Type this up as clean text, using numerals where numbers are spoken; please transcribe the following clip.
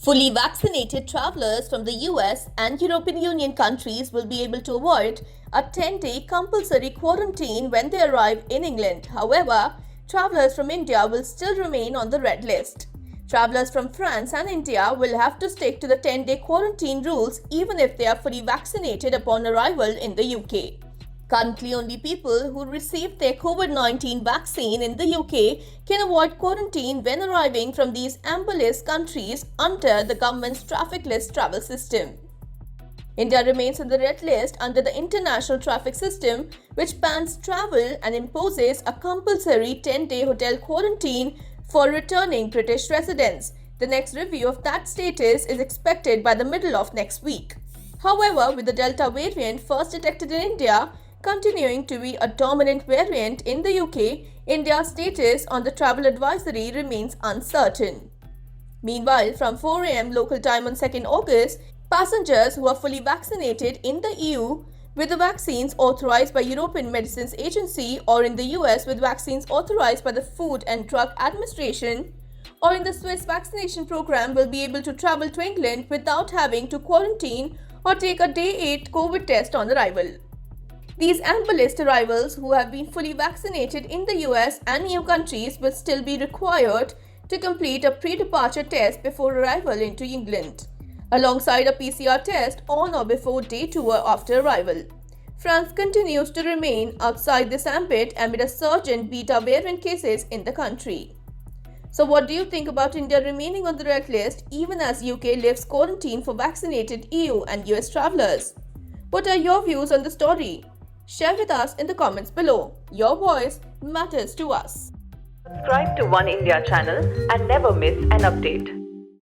Fully vaccinated travelers from the US and European Union countries will be able to avoid a 10-day compulsory quarantine when they arrive in England. However, travelers from India will still remain on the red list. Travelers from France and India will have to stick to the 10-day quarantine rules even if they are fully vaccinated upon arrival in the UK. Currently, only people who received their COVID-19 vaccine in the UK can avoid quarantine when arriving from these amber list countries under the government's traffic list travel system. India remains on the red list under the international traffic system, which bans travel and imposes a compulsory 10-day hotel quarantine for returning British residents. The next review of that status is expected by the middle of next week. However, with the Delta variant first detected in India continuing to be a dominant variant in the UK, India's status on the travel advisory remains uncertain. Meanwhile, from 4 a.m. local time on 2nd August, passengers who are fully vaccinated in the EU with the vaccines authorized by European Medicines Agency, or in the US with vaccines authorized by the Food and Drug Administration, or in the Swiss vaccination program will be able to travel to England without having to quarantine or take a day 8 COVID test on arrival. These amber list arrivals who have been fully vaccinated in the US and EU countries will still be required to complete a pre-departure test before arrival into England, alongside a PCR test on or before day 2 or after arrival. France continues to remain outside this ambit amid a surge in beta variant cases in the country. So what do you think about India remaining on the red list even as UK lifts quarantine for vaccinated EU and US travelers? What are your views on the story? Share with us in the comments below. Your voice matters to us. Subscribe to Oneindia channel and never miss an update.